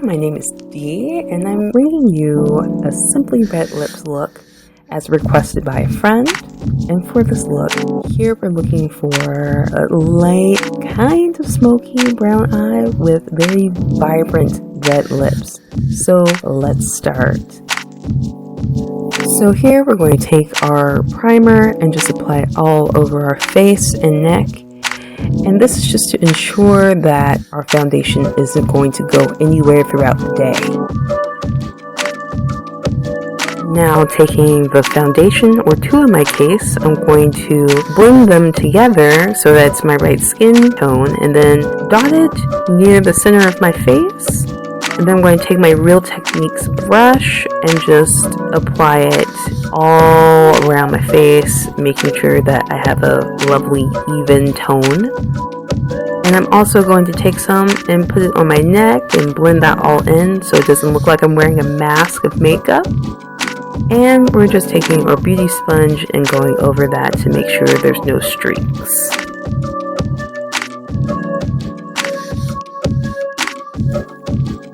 my name is Dee, and I'm bringing you a Simply Red Lips look as requested by a friend. And for this look, here we're looking for a light, kind of smoky brown eye with very vibrant red lips. So let's start. So here we're going to take our primer and just apply it all over our face and neck. And this is just to ensure that our foundation isn't going to go anywhere throughout the day. Now taking the foundation, or two in my case, I'm going to blend them together so that it's my right skin tone, and then dot it near the center of my face. And then I'm going to take my Real Techniques brush and just apply it all around my face, making sure that I have a lovely even tone. And I'm also going to take some and put it on my neck and blend that all in so it doesn't look like I'm wearing a mask of makeup. And we're just taking our beauty sponge and going over that to make sure there's no streaks.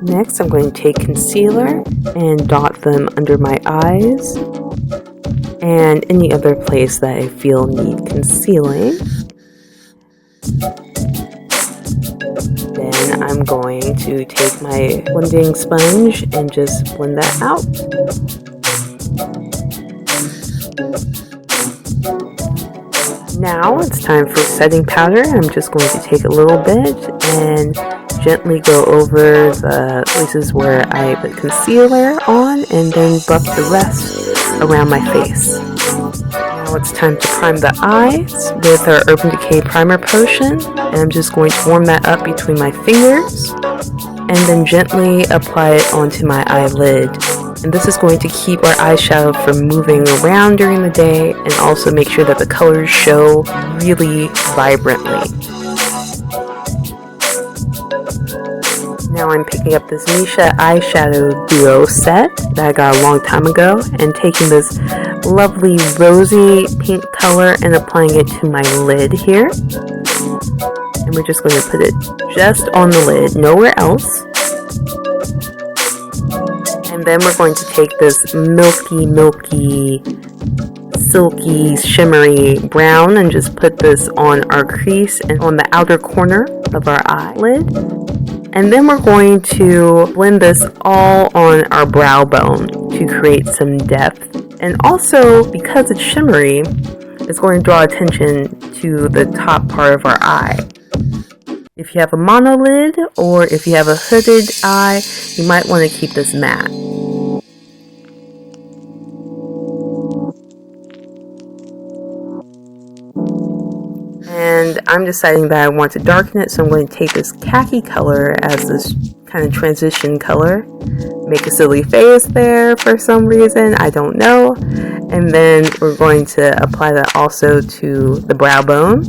Next, I'm going to take concealer and dot them under my eyes and any other place that I feel need concealing. Then I'm going to take my blending sponge and just blend that out. Now it's time for setting powder. I'm just going to take a little bit and gently go over the places where I put concealer on and then buff the rest around my face. Now it's time to prime the eyes with our Urban Decay Primer Potion, and I'm just going to warm that up between my fingers and then gently apply it onto my eyelid. And this is going to keep our eyeshadow from moving around during the day and also make sure that the colors show really vibrantly. Now I'm picking up this Missha eyeshadow duo set that I got a long time ago and taking this lovely rosy pink color and applying it to my lid here. And we're just going to put it just on the lid, nowhere else. And then we're going to take this milky, silky, shimmery brown and just put this on our crease and on the outer corner of our eyelid. And then we're going to blend this all on our brow bone to create some depth. And also, because it's shimmery, it's going to draw attention to the top part of our eye. If you have a monolid or if you have a hooded eye, you might want to keep this matte. And I'm deciding that I want to darken it, so I'm going to take this khaki color as this kind of transition color. Make a silly face there for some reason, I don't know. And then we're going to apply that also to the brow bone.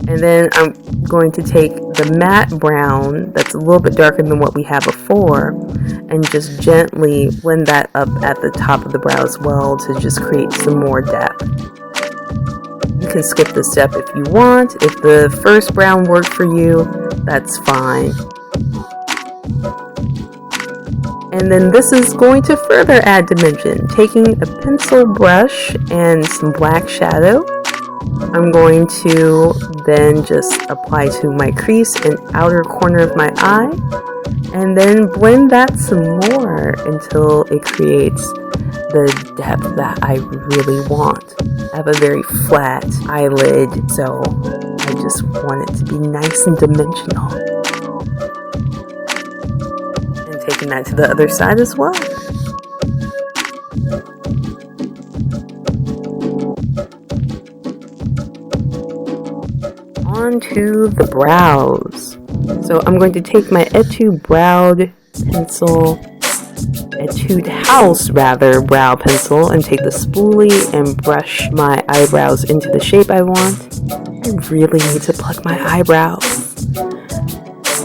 And then I'm going to take the matte brown that's a little bit darker than what we had before and just gently blend that up at the top of the brow as well to just create some more depth. You can skip this step if you want. If the first brown worked for you, that's fine. And then this is going to further add dimension. Taking a pencil brush and some black shadow, I'm going to then just apply to my crease and outer corner of my eye, and then blend that some more until it creates the depth that I really want. I have a very flat eyelid, so I just want it to be nice and dimensional. And taking that to the other side as well. On to the brows. So I'm going to take my Etude House brow pencil and take the spoolie and brush my eyebrows into the shape I want. I really need to pluck my eyebrows.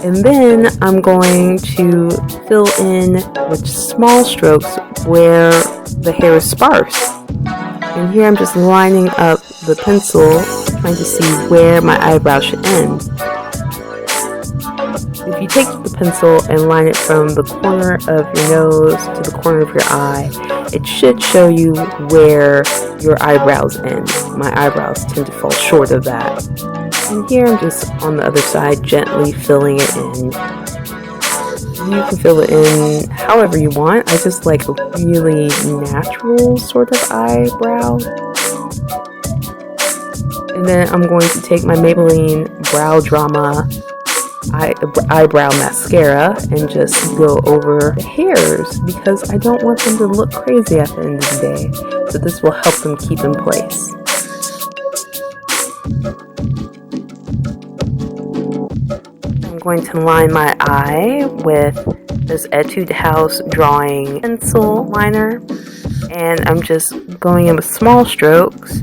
And then I'm going to fill in with small strokes where the hair is sparse. And here I'm just lining up the pencil, trying to see where my eyebrow should end. If you take the pencil and line it from the corner of your nose to the corner of your eye, it should show you where your eyebrows end. My eyebrows tend to fall short of that. And here I'm just on the other side gently filling it in. You can fill it in however you want. I just like a really natural sort of eyebrow. And then I'm going to take my Maybelline Brow Drama eyebrow mascara and just go over the hairs because I don't want them to look crazy at the end of the day. So this will help them keep in place. I'm going to line my eye with this Etude House drawing pencil liner, and I'm just going in with small strokes,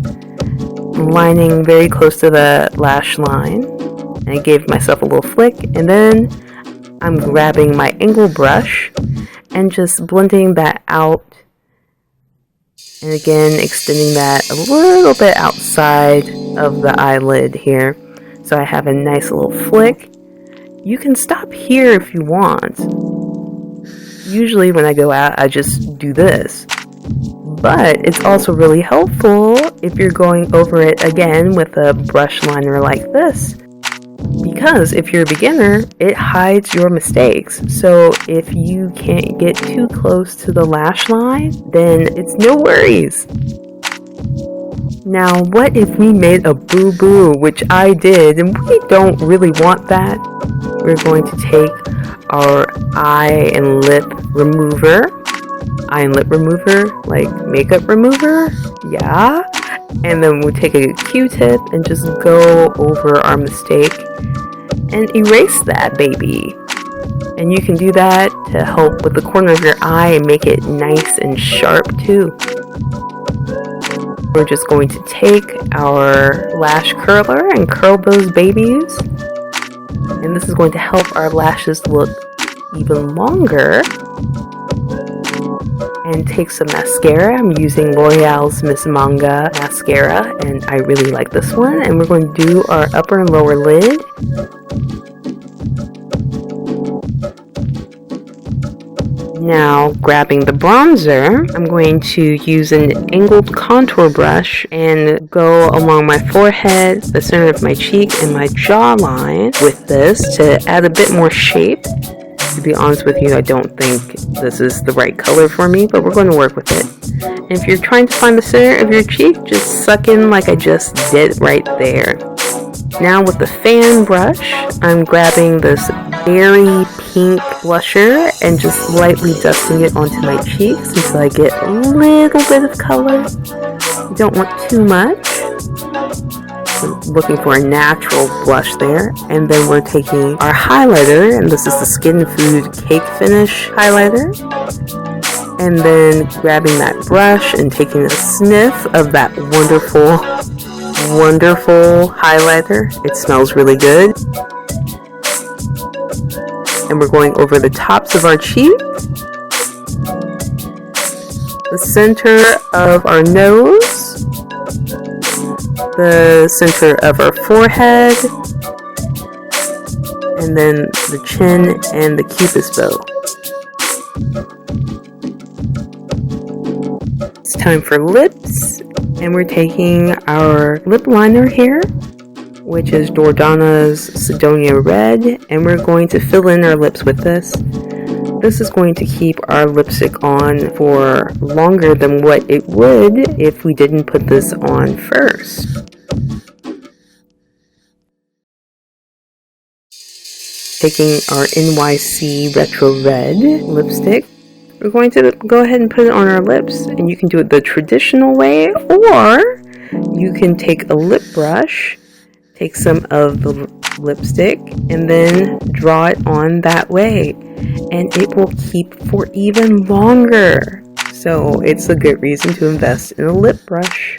lining very close to the lash line. And I gave myself a little flick, and then I'm grabbing my angle brush and just blending that out, and again extending that a little bit outside of the eyelid here so I have a nice little flick. You can stop here if you want. Usually when I go out I just do this, but it's also really helpful if you're going over it again with a brush liner like this, because if you're a beginner, it hides your mistakes. So if you can't get too close to the lash line, then it's no worries. Now, what if we made a boo-boo, which I did, and we don't really want that? We're going to take our eye and lip remover, like makeup remover, yeah, and then we'll take a Q-tip and just go over our mistake and erase that baby. And you can do that to help with the corner of your eye and make it nice and sharp too. We're just going to take our lash curler and curl those babies, and this is going to help our lashes look even longer. And take some mascara. I'm using L'Oreal's Miss Manga mascara, and I really like this one. And we're going to do our upper and lower lid. Now, grabbing the bronzer, I'm going to use an angled contour brush and go along my forehead, the center of my cheek, and my jawline with this to add a bit more shape. To be honest with you, I don't think this is the right color for me, but we're going to work with it. And if you're trying to find the center of your cheek, just suck in like I just did right there. Now with the fan brush, I'm grabbing this berry pink blusher and just lightly dusting it onto my cheeks until I get a little bit of color. You don't want too much. I'm looking for a natural blush there. And then we're taking our highlighter, and this is the Skin Food Cake Finish highlighter. And then grabbing that brush and taking a sniff of that wonderful highlighter. It smells really good. And we're going over the tops of our cheek, the center of our nose, the center of our forehead, and then the chin and the cupid's bow. It's time for lips, and we're taking our lip liner here, which is Jordana's Sidonia Red, and we're going to fill in our lips with this. This is going to keep our lipstick on for longer than what it would if we didn't put this on first. Taking our NYC Retro Red lipstick, we're going to go ahead and put it on our lips, and you can do it the traditional way, or you can take a lip brush, take some of the lipstick, and then draw it on that way, and it will keep for even longer. So it's a good reason to invest in a lip brush.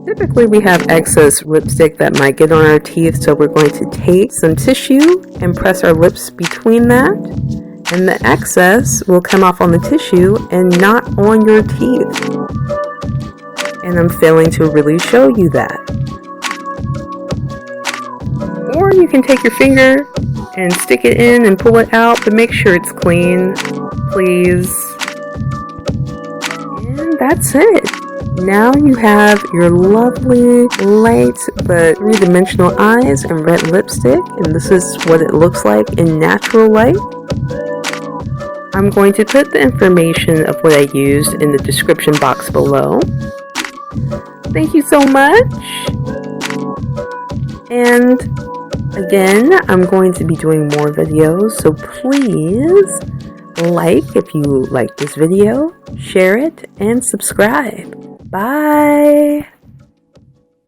Typically we have excess lipstick that might get on our teeth, so we're going to take some tissue and press our lips between that, and the excess will come off on the tissue and not on your teeth. And I'm failing to really show you that. Or you can take your finger and stick it in and pull it out, but make sure it's clean, please. And that's it. Now you have your lovely light but three-dimensional eyes and red lipstick, and this is what it looks like in natural light. I'm going to put the information of what I used in the description box below. Thank you so much. And again, I'm going to be doing more videos, so please like if you like this video, share it, and subscribe. Bye!